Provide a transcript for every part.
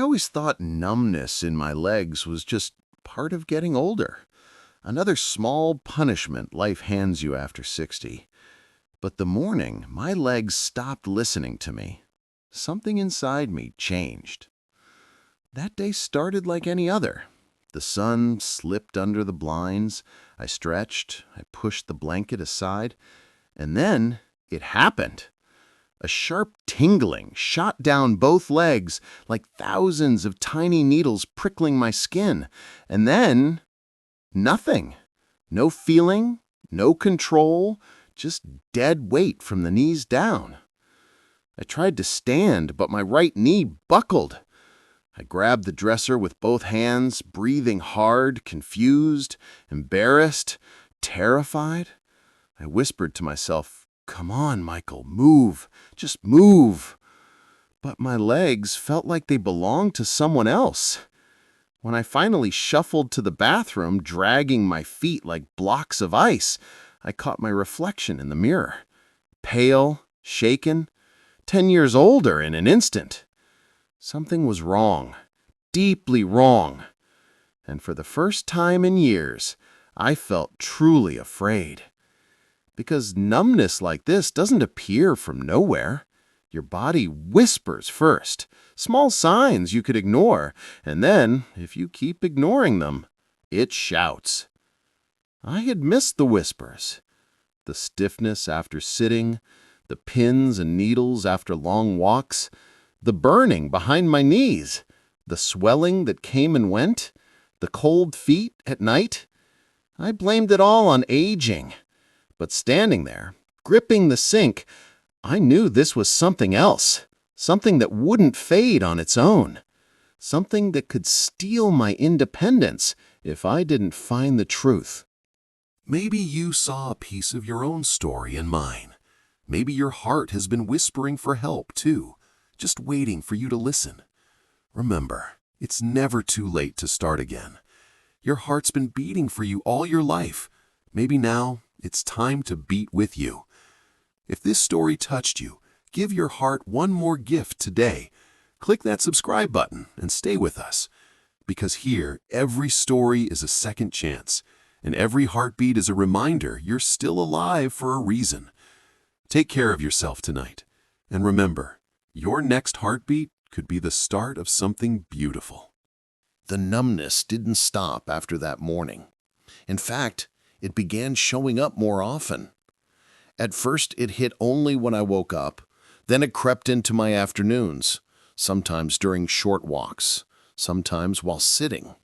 always thought numbness in my legs was just part of getting older. Another small punishment life hands you after 60. But the morning my legs stopped listening to me, something inside me changed. That day started like any other. The sun slipped under the blinds. I stretched, I pushed the blanket aside, and then it happened. A sharp tingling shot down both legs like thousands of tiny needles prickling my skin. And then, nothing. No feeling, no control, just dead weight from the knees down. I tried to stand, but my right knee buckled. I grabbed the dresser with both hands, breathing hard, confused, embarrassed, terrified. I whispered to myself, "Come on, Michael, move, just move." But my legs felt like they belonged to someone else. When I finally shuffled to the bathroom, dragging my feet like blocks of ice, I caught my reflection in the mirror. Pale, shaken, 10 years older in an instant. Something was wrong, deeply wrong. And for the first time in years, I felt truly afraid. Because numbness like this doesn't appear from nowhere. Your body whispers first, small signs you could ignore, and then, if you keep ignoring them, it shouts. I had missed the whispers. The stiffness after sitting, the pins and needles after long walks, the burning behind my knees, the swelling that came and went, the cold feet at night. I blamed it all on aging. But standing there, gripping the sink, I knew this was something else, something that wouldn't fade on its own, something that could steal my independence if I didn't find the truth. Maybe you saw a piece of your own story in mine. Maybe your heart has been whispering for help too, just waiting for you to listen. Remember, it's never too late to start again. Your heart's been beating for you all your life. Maybe now it's time to beat with you. If this story touched you, give your heart one more gift today. Click that subscribe button and stay with us. Because here, every story is a second chance, and every heartbeat is a reminder you're still alive for a reason. Take care of yourself tonight. And remember, your next heartbeat could be the start of something beautiful. The numbness didn't stop after that morning. In fact, it began showing up more often. At first, it hit only when I woke up. Then it crept into my afternoons, sometimes during short walks, sometimes while sitting.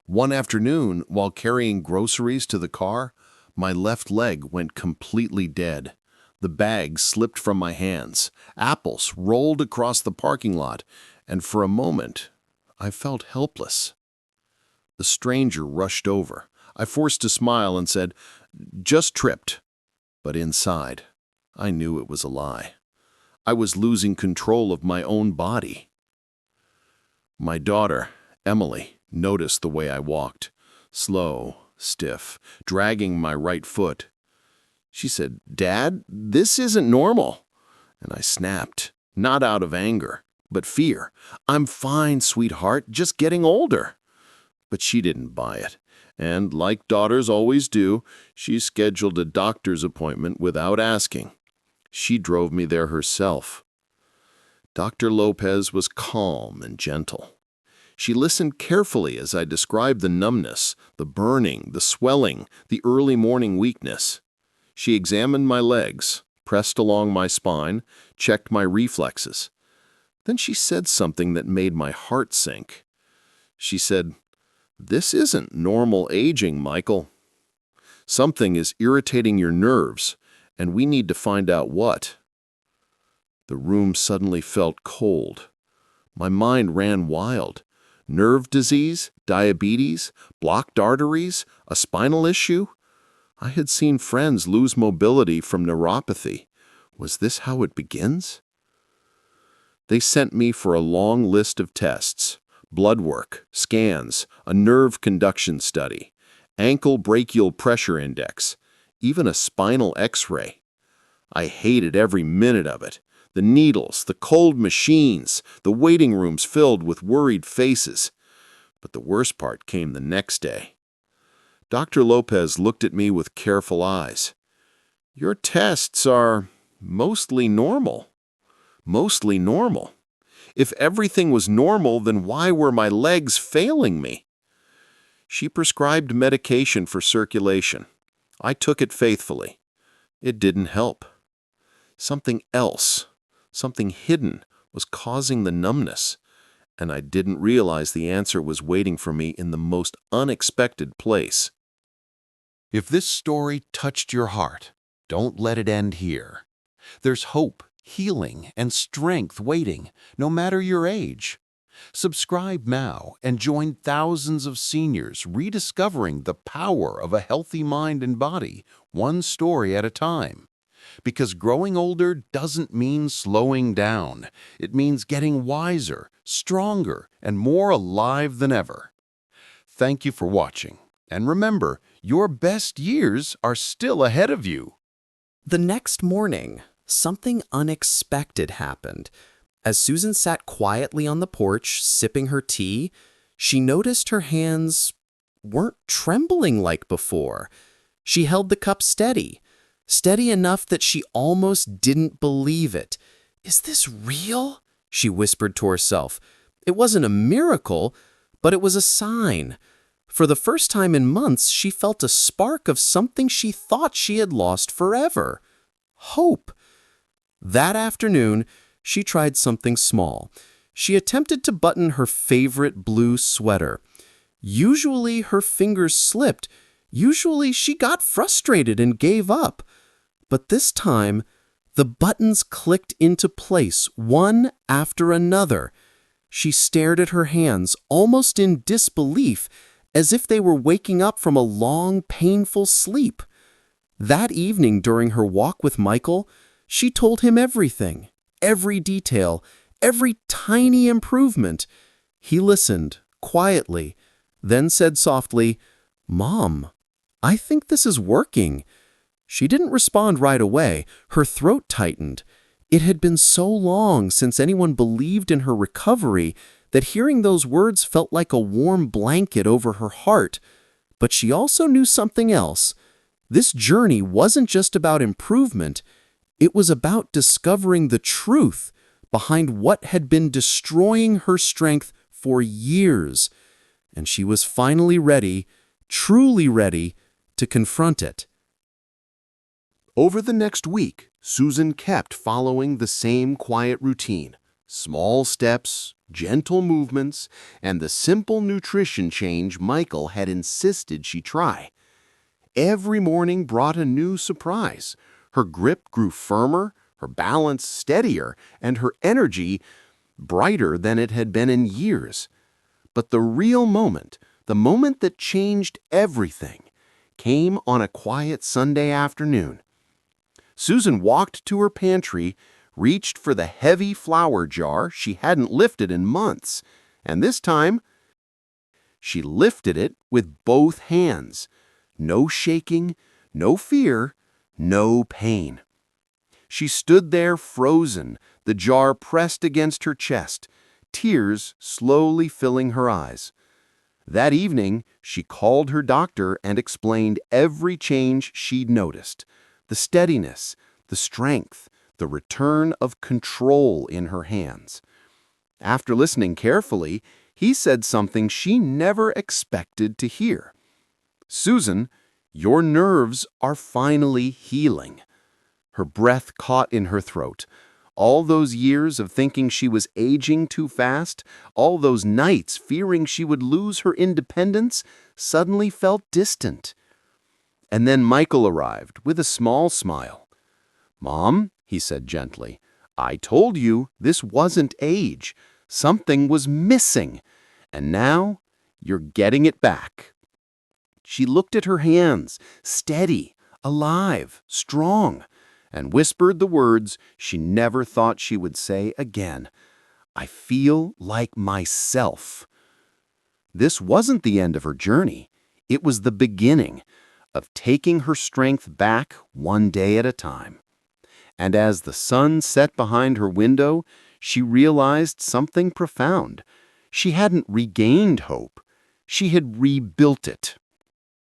One afternoon, while carrying groceries to the car, my left leg went completely dead. The bag slipped from my hands. Apples rolled across the parking lot, and for a moment, I felt helpless. The stranger rushed over. I forced a smile and said, "Just tripped." But inside, I knew it was a lie. I was losing control of my own body. My daughter, Emily, noticed the way I walked, slow, stiff, dragging my right foot. She said, "Dad, this isn't normal." And I snapped, not out of anger, but fear. "I'm fine, sweetheart, just getting older." But she didn't buy it. And like daughters always do, she scheduled a doctor's appointment without asking. She drove me there herself. Dr. Lopez was calm and gentle. She listened carefully as I described the numbness, the burning, the swelling, the early morning weakness. She examined my legs, pressed along my spine, checked my reflexes. Then she said something that made my heart sink. She said, "This isn't normal aging, Michael. Something is irritating your nerves, and we need to find out what." The room suddenly felt cold. My mind ran wild. Nerve disease, diabetes, blocked arteries, a spinal issue. I had seen friends lose mobility from neuropathy. Was this how it begins? They sent me for a long list of tests. Blood work, scans, a nerve conduction study, ankle brachial pressure index, even a spinal X-ray. I hated every minute of it. The needles, the cold machines, the waiting rooms filled with worried faces. But the worst part came the next day. Dr. Lopez looked at me with careful eyes. "Your tests are mostly normal. Mostly normal. If everything was normal, then why were my legs failing me?" She prescribed medication for circulation. I took it faithfully. It didn't help. Something else, something hidden, was causing the numbness, and I didn't realize the answer was waiting for me in the most unexpected place. If this story touched your heart, don't let it end here. There's hope, healing, and strength waiting, no matter your age. Subscribe now and join thousands of seniors rediscovering the power of a healthy mind and body, one story at a time. Because growing older doesn't mean slowing down. It means getting wiser, stronger, and more alive than ever. Thank you for watching. And remember, your best years are still ahead of you. The next morning, something unexpected happened. As Susan sat quietly on the porch, sipping her tea, she noticed her hands weren't trembling like before. She held the cup steady, steady enough that she almost didn't believe it. "Is this real?" she whispered to herself. It wasn't a miracle, but it was a sign. For the first time in months, she felt a spark of something she thought she had lost forever. Hope. That afternoon, she tried something small. She attempted to button her favorite blue sweater. Usually her fingers slipped. Usually she got frustrated and gave up. But this time, the buttons clicked into place, one after another. She stared at her hands, almost in disbelief, as if they were waking up from a long, painful sleep. That evening during her walk with Michael, she told him everything, every detail, every tiny improvement. He listened, quietly, then said softly, "Mom, I think this is working." She didn't respond right away. Her throat tightened. It had been so long since anyone believed in her recovery that hearing those words felt like a warm blanket over her heart. But she also knew something else. This journey wasn't just about improvement. It was about discovering the truth behind what had been destroying her strength for years. And she was finally ready, truly ready, to confront it. Over the next week, Susan kept following the same quiet routine. Small steps, gentle movements, and the simple nutrition change Michael had insisted she try. Every morning brought a new surprise. Her grip grew firmer, her balance steadier, and her energy brighter than it had been in years. But the real moment, the moment that changed everything, came on a quiet Sunday afternoon. Susan walked to her pantry, reached for the heavy flour jar she hadn't lifted in months, and this time, she lifted it with both hands. No shaking, no fear, no pain. She stood there frozen, the jar pressed against her chest, tears slowly filling her eyes. That evening, she called her doctor and explained every change she'd noticed. The steadiness, the strength, the return of control in her hands. After listening carefully, he said something she never expected to hear. "Susan, your nerves are finally healing." Her breath caught in her throat. All those years of thinking she was aging too fast, all those nights fearing she would lose her independence, suddenly felt distant. And then Michael arrived with a small smile. "Mom," he said gently, "I told you this wasn't age. Something was missing, and now you're getting it back." She looked at her hands, steady, alive, strong, and whispered the words she never thought she would say again. "I feel like myself." This wasn't the end of her journey. It was the beginning of taking her strength back one day at a time. And as the sun set behind her window, she realized something profound. She hadn't regained hope. She had rebuilt it.